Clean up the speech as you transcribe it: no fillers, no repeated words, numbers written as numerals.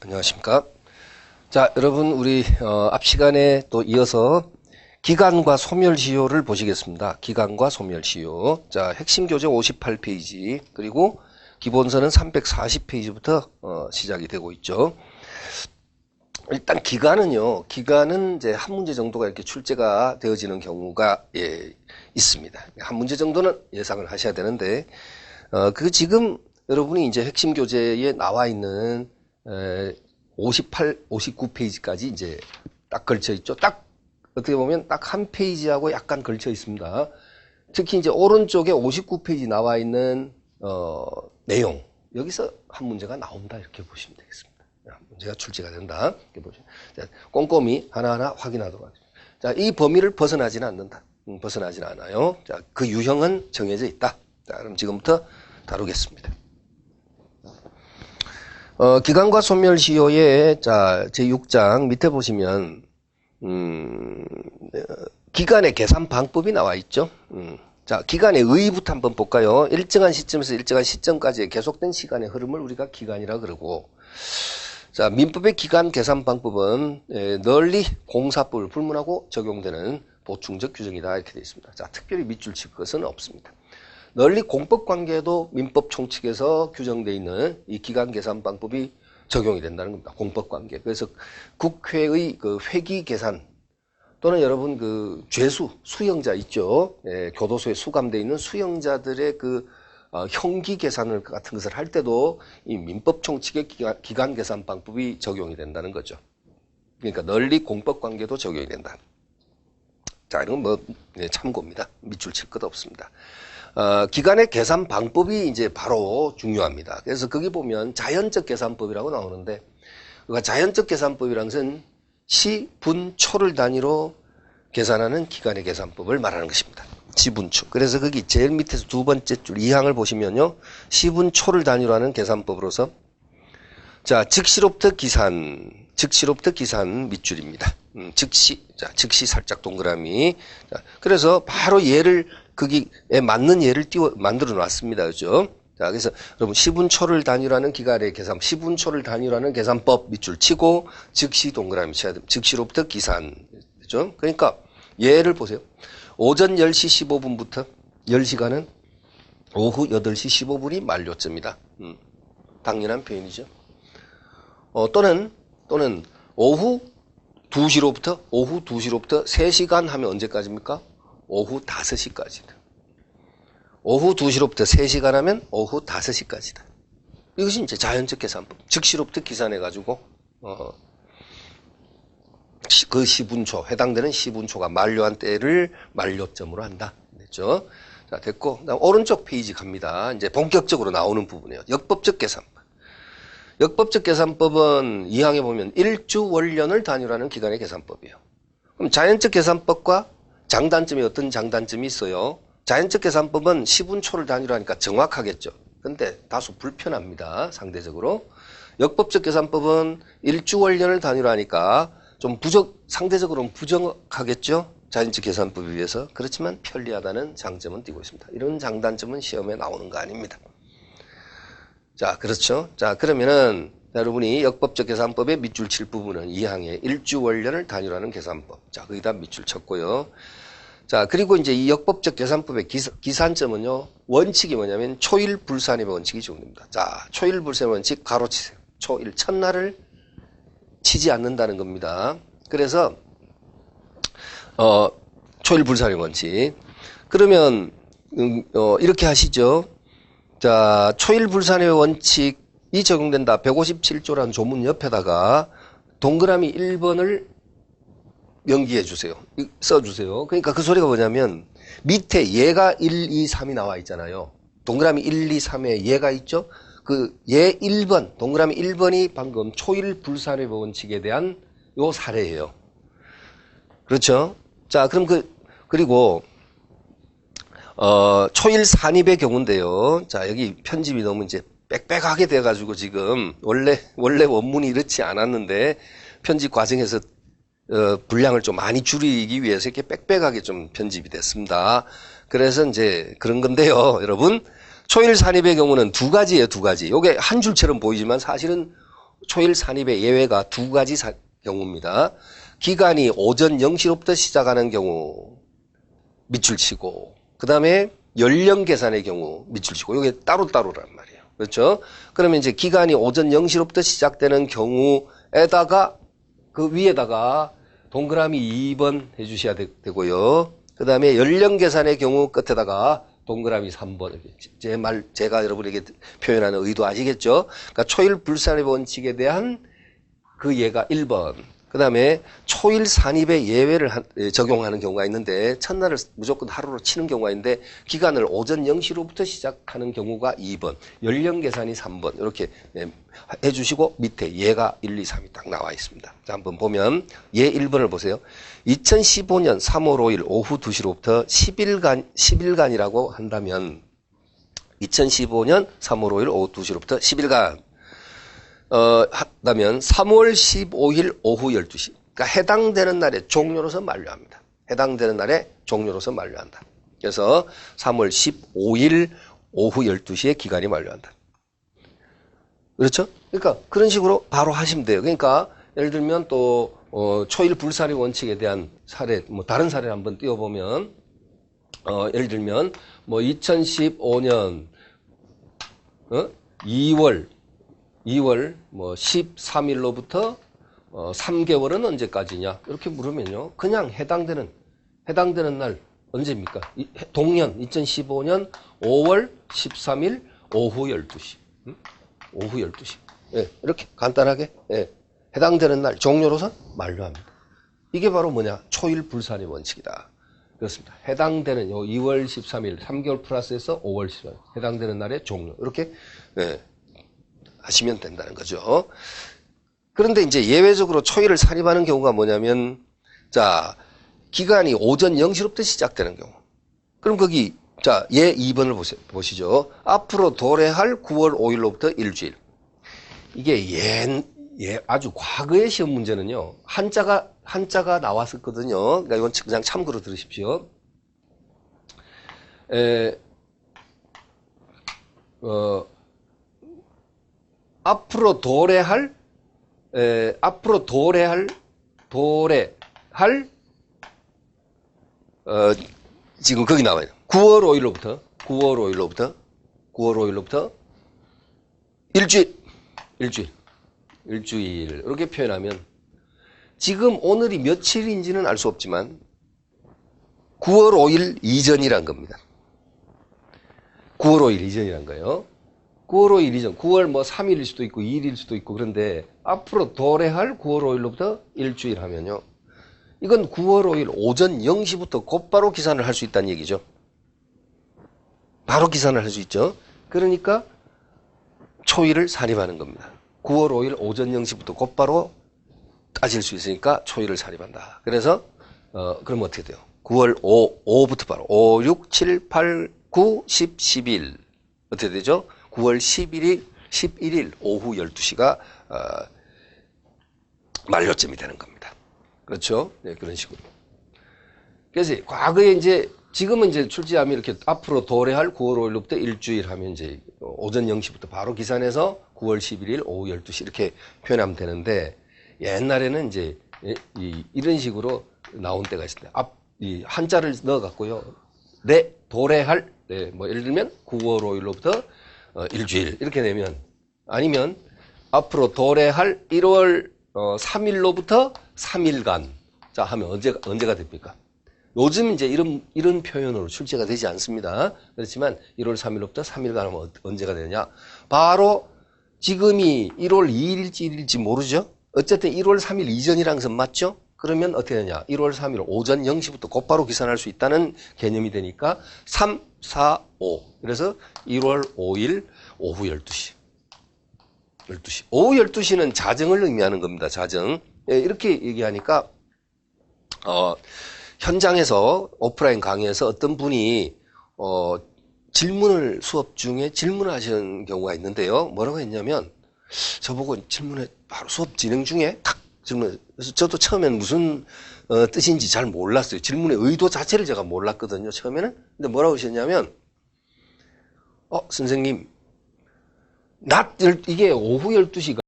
안녕하십니까. 자, 여러분, 우리, 앞 시간에 또 이어서 기간과 소멸시효를 보시겠습니다. 기간과 소멸시효. 자, 핵심 교재 58페이지, 그리고 기본서는 340페이지부터, 시작이 되고 있죠. 일단 기간은요, 기간은 이제 한 문제 정도가 이렇게 출제가 되어지는 경우가, 있습니다. 한 문제 정도는 예상을 하셔야 되는데, 지금 여러분이 이제 핵심 교재에 나와 있는, 58, 59페이지까지 이제 딱 걸쳐 있죠. 딱, 어떻게 보면 딱 한 페이지하고 약간 걸쳐 있습니다. 특히 이제 오른쪽에 59페이지 나와 있는, 내용. 여기서 한 문제가 나온다. 이렇게 보시면 되겠습니다. 문제가 출제가 된다. 이렇게 보시면. 자, 꼼꼼히 하나하나 확인하도록 하겠습니다. 자, 이 범위를 벗어나지는 않는다. 벗어나지는 않아요. 자, 그 유형은 정해져 있다. 자, 그럼 지금부터 다루겠습니다. 기간과 소멸시효의, 자, 제6장 밑에 보시면, 기간의 계산 방법이 나와 있죠. 자, 기간의 의의부터 한번 볼까요? 일정한 시점에서 일정한 시점까지의 계속된 시간의 흐름을 우리가 기간이라 그러고, 자, 민법의 기간 계산 방법은 널리 공사법을 불문하고 적용되는 보충적 규정이다. 이렇게 되어 있습니다. 자, 특별히 밑줄 칠 것은 없습니다. 널리 공법 관계도 민법 총칙에서 규정되어 있는 이 기간 계산 방법이 적용이 된다는 겁니다. 공법 관계. 그래서 국회의 그 회기 계산 또는 여러분 그 죄수, 수형자 있죠. 교도소에 수감되어 있는 수형자들의 그 형기 계산을 같은 것을 할 때도 이 민법 총칙의 기간 계산 방법이 적용이 된다는 거죠. 그러니까 널리 공법 관계도 적용이 된다. 자, 이건 뭐 참고입니다. 밑줄 칠 것 없습니다. 기간의 계산 방법이 이제 바로 중요합니다. 그래서 거기 보면 자연적 계산법이라고 나오는데, 그러니까 자연적 계산법이란 것은 시, 분, 초를 단위로 계산하는 기간의 계산법을 말하는 것입니다. 시, 분, 초. 그래서 거기 제일 밑에서 두 번째 줄 2항을 보시면요. 시, 분, 초를 단위로 하는 계산법으로서, 자, 즉시로부터 기산 밑줄입니다. 자, 즉시 살짝 동그라미. 자, 그래서 바로 얘를 거기에 맞는 예를 만들어 놨습니다. 그죠? 자, 그래서 여러분, 시분초를 단위로 하는 기간의 계산, 시분초를 단위로 하는 계산법 밑줄 치고, 즉시 동그라미 쳐야 됩니다. 즉시로부터 기산. 그죠? 그러니까, 예를 보세요. 오전 10시 15분부터 10시간은 오후 8시 15분이 만료점이다. 당연한 표현이죠. 또는, 오후 2시로부터 3시간 하면 언제까지입니까? 오후 5시까지다. 오후 2시로부터 3시간 하면 오후 5시까지다. 이것이 이제 자연적 계산법. 즉시로부터 계산해가지고, 그 시분초, 해당되는 시분초가 만료한 때를 만료점으로 한다. 됐죠? 자, 됐고. 그다음 오른쪽 페이지 갑니다. 이제 본격적으로 나오는 부분이에요. 역법적 계산법. 역법적 계산법은 2항에 보면 일주 월년을 단위로 하는 기간의 계산법이에요. 그럼 자연적 계산법과 장단점이 어떤 장단점이 있어요? 자연적 계산법은 시분초를 단위로 하니까 정확하겠죠. 근데 다소 불편합니다. 상대적으로. 역법적 계산법은 일주월년을 단위로 하니까 좀 상대적으로는 부정하겠죠. 자연적 계산법에 비해서. 그렇지만 편리하다는 장점은 띄고 있습니다. 이런 장단점은 시험에 나오는 거 아닙니다. 자, 그렇죠. 자, 그러면은 여러분이 역법적 계산법의 밑줄 칠 부분은 2항에 일주월년을 단위로 하는 계산법. 자, 거기다 밑줄 쳤고요. 자, 그리고 이제 이 역법적 계산법의 기산점은요, 원칙이 뭐냐면 초일불산의 원칙이 적용됩니다. 자, 초일불산의 원칙 가로치세요. 초일, 첫날을 치지 않는다는 겁니다. 그래서, 초일불산의 원칙. 그러면, 이렇게 하시죠. 자, 초일불산의 원칙이 적용된다. 157조라는 조문 옆에다가 동그라미 1번을 명기해 주세요. 써주세요. 그러니까 그 소리가 뭐냐면 밑에 예가 1, 2, 3이 나와 있잖아요. 동그라미 1, 2, 3에 예가 있죠. 그 예 1번, 동그라미 1번이 방금 초일불산의 원칙에 대한 요 사례예요. 그렇죠? 자, 그럼 그리고 초일 산입의 경우인데요. 자, 여기 편집이 너무 이제 빽빽하게 돼가지고 지금 원래 원문이 이렇지 않았는데 편집 과정에서 분량을 좀 많이 줄이기 위해서 이렇게 빽빽하게 좀 편집이 됐습니다. 그래서 이제 그런 건데요, 여러분. 초일 산입의 경우는 두 가지예요, 두 가지. 요게 한 줄처럼 보이지만 사실은 초일 산입의 예외가 두 가지 경우입니다. 기간이 오전 0시로부터 시작하는 경우 밑줄치고, 그 다음에 연령 계산의 경우 밑줄치고, 이게 따로따로란 말이에요. 그렇죠? 그러면 이제 기간이 오전 0시로부터 시작되는 경우에다가 그 위에다가 동그라미 2번 해주셔야 되고요. 그 다음에 연령 계산의 경우 끝에다가 동그라미 3번. 제가 여러분에게 표현하는 의도 아시겠죠? 그러니까 초일 불산입 원칙에 대한 그 예가 1번. 그 다음에 초일 산입의 예외를 적용하는 경우가 있는데, 첫날을 무조건 하루로 치는 경우가 있는데, 기간을 오전 0시로부터 시작하는 경우가 2번, 연령 계산이 3번, 이렇게 해주시고, 밑에 예가 1, 2, 3이 딱 나와 있습니다. 자, 한번 보면, 예 1번을 보세요. 2015년 3월 5일 오후 2시로부터 10일간이라고 한다면, 2015년 3월 5일 오후 2시로부터 10일간, 한다면 3월 15일 오후 12시. 그러니까 해당되는 날에 종료로서 만료합니다. 해당되는 날에 종료로서 만료한다. 그래서 3월 15일 오후 12시에 기간이 만료한다. 그렇죠? 그러니까 그런 식으로 바로 하시면 돼요. 그러니까 예를 들면 또 초일 불살이 원칙에 대한 사례, 뭐 다른 사례를 한번 띄워보면, 예를 들면 뭐 2015년 2월 뭐 13일로부터 3개월은 언제까지냐 이렇게 물으면요, 그냥 해당되는 날 언제입니까? 동년 2015년 5월 13일 오후 12시. 오후 12시. 예, 이렇게 간단하게, 예, 해당되는 날 종료로서 만료합니다. 이게 바로 뭐냐? 초일 불산입 원칙이다. 그렇습니다. 해당되는 2월 13일 3개월 플러스에서 5월 13일 해당되는 날의 종료. 이렇게, 예, 하시면 된다는 거죠. 그런데 이제 예외적으로 초일을 산입하는 경우가 뭐냐면, 자, 기간이 오전 0시로부터 시작되는 경우. 그럼 거기, 자, 예 2번을 보시죠. 앞으로 도래할 9월 5일로부터 일주일. 이게 아주 과거의 시험 문제는요, 한자가 나왔었거든요. 그러니까 이건 그냥 참고로 들으십시오. 앞으로 도래할 지금 거기 나와요. 9월 5일로부터 일주일 이렇게 표현하면, 지금 오늘이 며칠인지는 알 수 없지만 9월 5일 이전이란 겁니다. 9월 5일 이전이란 거예요. 9월 5일 이전, 9월 뭐 3일일 수도 있고 2일일 수도 있고, 그런데 앞으로 도래할 9월 5일로부터 일주일 하면요, 이건 9월 5일 오전 0시부터 곧바로 기산을 할 수 있다는 얘기죠. 바로 기산을 할 수 있죠. 그러니까 초일을 산입하는 겁니다. 9월 5일 오전 0시부터 곧바로 따질 수 있으니까 초일을 산입한다. 그래서 그럼 어떻게 돼요? 9월 5부터 바로 5, 6, 7, 8, 9, 10, 11 어떻게 되죠? 9월 11일 오후 12시가 만료점이 되는 겁니다. 그렇죠? 네, 그런 식으로. 그래서 과거에 이제, 지금은 이제 출제함이 이렇게 앞으로 도래할 9월 5일부터 일주일 하면 이제 오전 0시부터 바로 기산해서 9월 11일 오후 12시 이렇게 표현하면 되는데, 옛날에는 이제 이런 식으로 나온 때가 있습니다. 이 한자를 넣어갖고요, 도래할, 뭐 예를 들면 9월 5일로부터 일주일 이렇게 내면, 아니면 앞으로 도래할 1월 3일로부터 3일간 자 하면 언제가 됩니까? 요즘 이제 이런 표현으로 출제가 되지 않습니다. 그렇지만 1월 3일로부터 3일간 하면 언제가 되느냐? 바로 지금이 1월 2일일지 1일일지 모르죠? 어쨌든 1월 3일 이전이라는 것은 맞죠? 그러면 어떻게 되냐? 1월 3일 오전 0시부터 곧바로 기산할 수 있다는 개념이 되니까 3, 4, 5. 그래서 1월 5일 오후 12시. 오후 12시는 자정을 의미하는 겁니다. 자정. 예, 이렇게 얘기하니까 현장에서 오프라인 강의에서 어떤 분이 수업 중에 질문을 하시는 경우가 있는데요. 뭐라고 했냐면, 저보고 바로 수업 진행 중에 탁 질문. 그래서 저도 처음에는 무슨 뜻인지 잘 몰랐어요. 질문의 의도 자체를 제가 몰랐거든요, 처음에는. 근데 뭐라고 하셨냐면, 선생님, 이게 오후 12시가